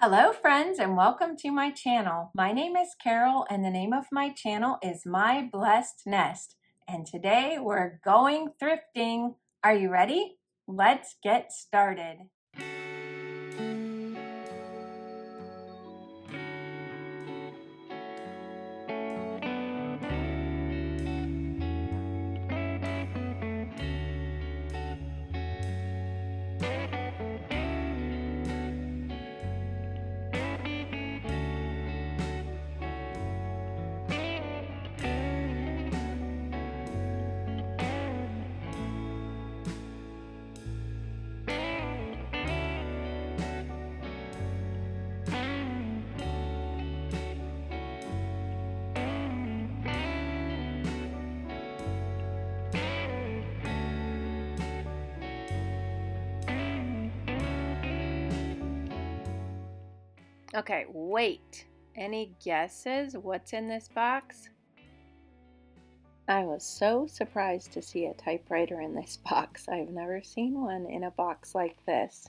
Hello friends and welcome to my channel. My name is Carol and the name of my channel is My Blessed Nest. And today we're going thrifting. Are you ready? Let's get started. Okay, wait. Any guesses what's in this box? I was so surprised to see a typewriter in this box. I've never seen one in a box like this.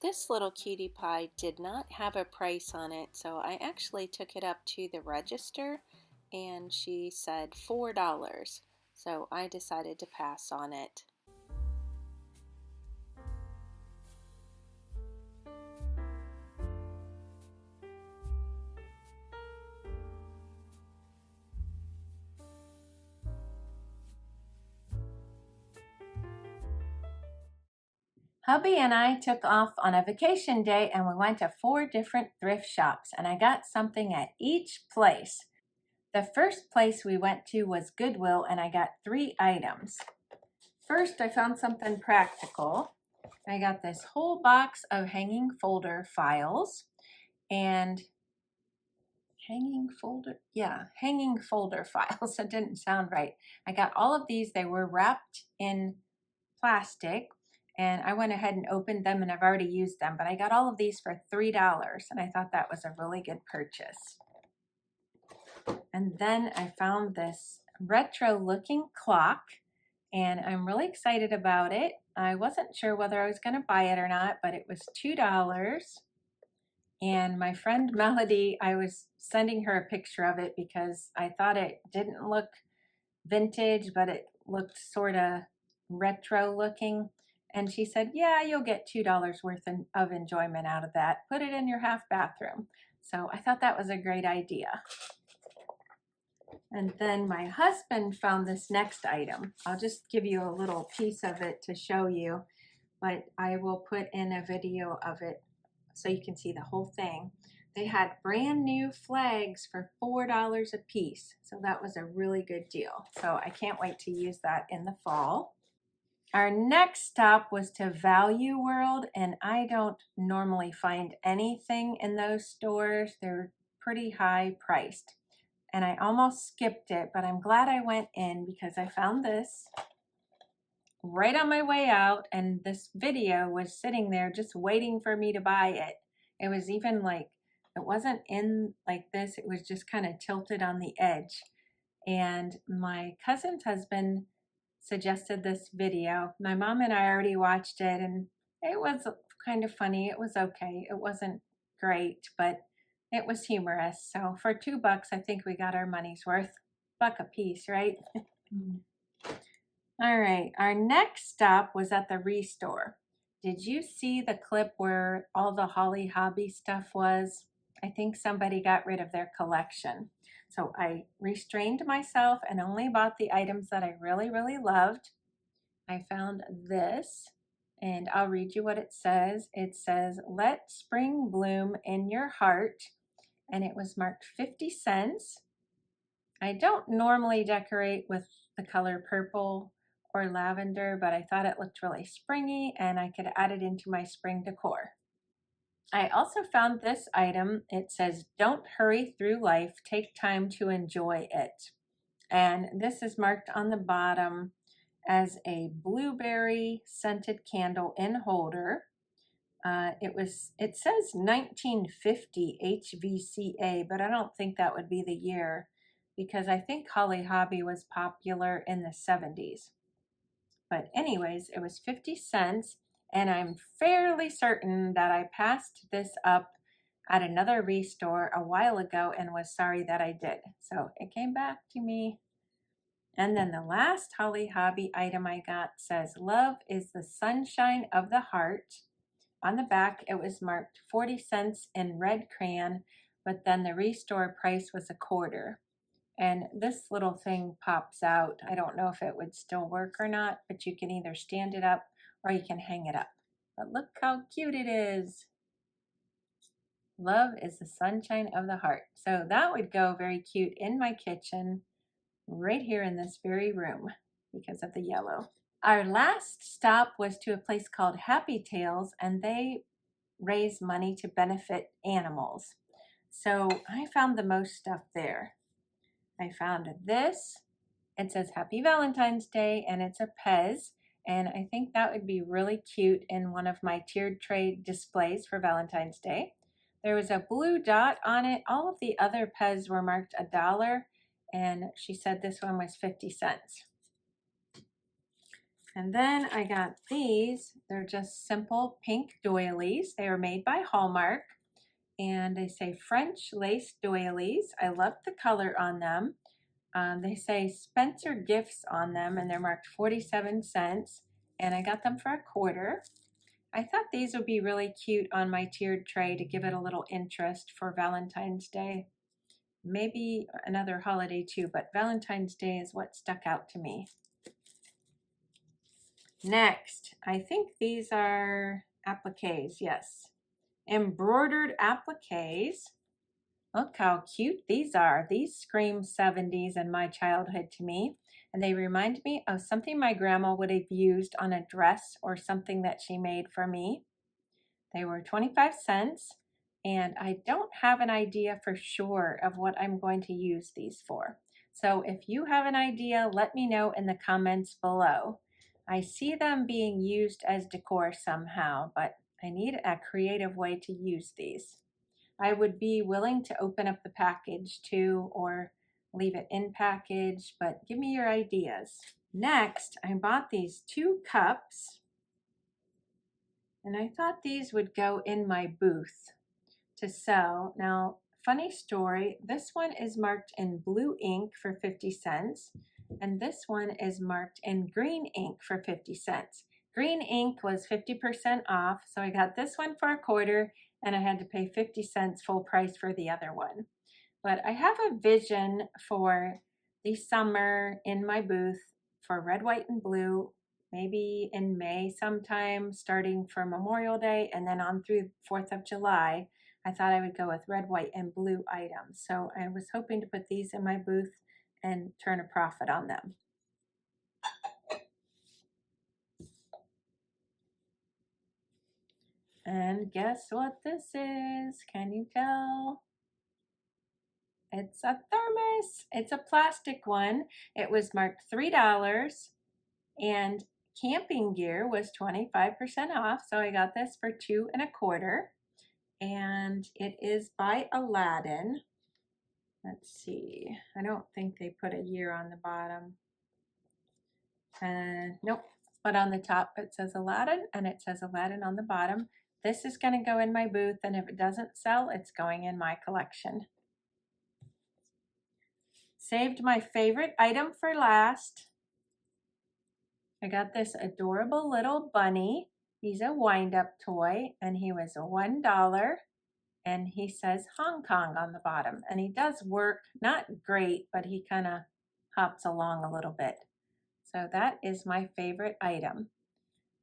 This little cutie pie did not have a price on it, so I actually took it up to the register and she said $4. So I decided to pass on it. Hubby and I took off on a vacation day and we went to 4 different thrift shops and I got something at each place. The first place we went to was Goodwill and I got 3 items. First, I found something practical. I got this whole box of hanging folder files and hanging folder files. That didn't sound right. I got all of these. They were wrapped in plastic and I went ahead and opened them and I've already used them, but I got all of these for $3 and I thought that was a really good purchase. And then I found this retro looking clock and I'm really excited about it. I wasn't sure whether I was going to buy it or not, but it was $2. And my friend Melody, I was sending her a picture of it because I thought it didn't look vintage, but it looked sort of retro looking. And she said, yeah, you'll get $2 worth of enjoyment out of that. Put it in your half bathroom. So I thought that was a great idea. And then my husband found this next item. I'll just give you a little piece of it to show you, but I will put in a video of it so you can see the whole thing. They had brand new flags for $4 a piece. So that was a really good deal. So I can't wait to use that in the fall. Our next stop was to Value World, and I don't normally find anything in those stores. They're pretty high priced. And I almost skipped it, but I'm glad I went in because I found this right on my way out, and this video was sitting there just waiting for me to buy it. It was even like, it wasn't in like this, it was just kind of tilted on the edge. And my cousin's husband suggested this video. My mom and I already watched it and it was kind of funny. It was okay. It wasn't great, but it was humorous. So for $2, I think we got our money's worth. Buck a piece, right? All right, our next stop was at the Restore. Did you see the clip where all the Holly Hobby stuff was? I think somebody got rid of their collection. So I restrained myself and only bought the items that I really, really loved. I found this, and I'll read you what it says. It says, "Let spring bloom in your heart," and it was marked 50 cents. I don't normally decorate with the color purple or lavender, but I thought it looked really springy and I could add it into my spring decor. I also found this item. It says, "Don't hurry through life, take time to enjoy it." And this is marked on the bottom as a blueberry scented candle in holder. It says 1950 HVCA, but I don't think that would be the year because I think Holly Hobby was popular in the 70s. But anyways, it was 50 cents, and I'm fairly certain that I passed this up at another Restore a while ago and was sorry that I did. So it came back to me. And then the last Holly Hobby item I got says, "Love is the sunshine of the heart." On the back, it was marked 40 cents in red crayon, but then the Restore price was $1. And this little thing pops out. I don't know if it would still work or not, but you can either stand it up or you can hang it up. But look how cute it is. Love is the sunshine of the heart. So that would go very cute in my kitchen right here in this very room because of the yellow. Our last stop was to a place called Happy Tales, and they raise money to benefit animals. So I found the most stuff there. I found this. It says Happy Valentine's Day, and it's a Pez, and I think that would be really cute in one of my tiered tray displays for Valentine's Day. There was a blue dot on it. All of the other Pez were marked $1, and she said this one was 50 cents. And then I got these. They're just simple pink doilies. They are made by Hallmark, and they say French lace doilies. I love the color on them. They say Spencer Gifts on them, and they're marked 47 cents, and I got them for a quarter. I thought these would be really cute on my tiered tray to give it a little interest for Valentine's Day. Maybe another holiday too, but Valentine's Day is what stuck out to me. Next, I think these are appliques, yes. Embroidered appliques. Look how cute these are. These scream 70s and my childhood to me. And they remind me of something my grandma would have used on a dress or something that she made for me. They were 25 cents. And I don't have an idea for sure of what I'm going to use these for. So if you have an idea, let me know in the comments below. I see them being used as decor somehow, but I need a creative way to use these. I would be willing to open up the package too, or leave it in package, but give me your ideas. Next, I bought these 2 cups, and I thought these would go in my booth to sell. Now, funny story, this one is marked in blue ink for 50 cents, and this one is marked in green ink for 50 cents. Green ink was 50% off, so I got this one for a quarter, and I had to pay 50 cents full price for the other one. But I have a vision for the summer in my booth for red, white, and blue, maybe in May sometime, starting for Memorial Day and then on through 4th of July. I thought I would go with red, white, and blue items. So I was hoping to put these in my booth and turn a profit on them. And guess what this is? Can you tell? It's a thermos. It's a plastic one. It was marked $3, and camping gear was 25% off. So I got this for 2 and a quarter. And it is by Aladdin. Let's see. I don't think they put a year on the bottom. Nope. But on the top it says Aladdin, and it says Aladdin on the bottom. This is going to go in my booth, and if it doesn't sell, it's going in my collection. Saved my favorite item for last. I got this adorable little bunny. He's a wind-up toy, and he was $1. And he says Hong Kong on the bottom. And he does work, not great, but he kind of hops along a little bit. So that is my favorite item.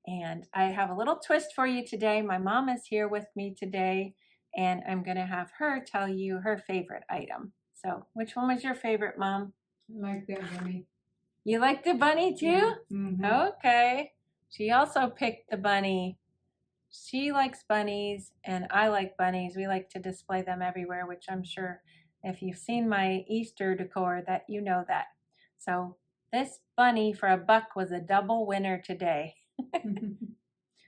And I have a little twist for you today. My mom is here with me today, and I'm going to have her tell you her favorite item. So which one was your favorite, Mom? I like that bunny. You like the bunny too? Mm-hmm. Okay. She also picked the bunny. She likes bunnies, and I like bunnies. We like to display them everywhere, which I'm sure if you've seen my Easter decor that you know that. So this bunny for $1 was a double winner today.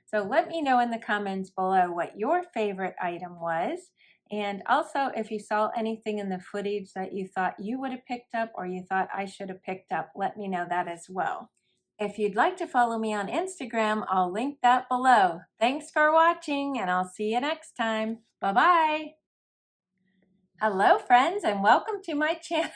So let me know in the comments below what your favorite item was. And also if you saw anything in the footage that you thought you would have picked up or you thought I should have picked up, let me know that as well. If you'd like to follow me on Instagram, I'll link that below. Thanks for watching, and I'll see you next time. Bye-bye. Hello, friends, and welcome to my channel.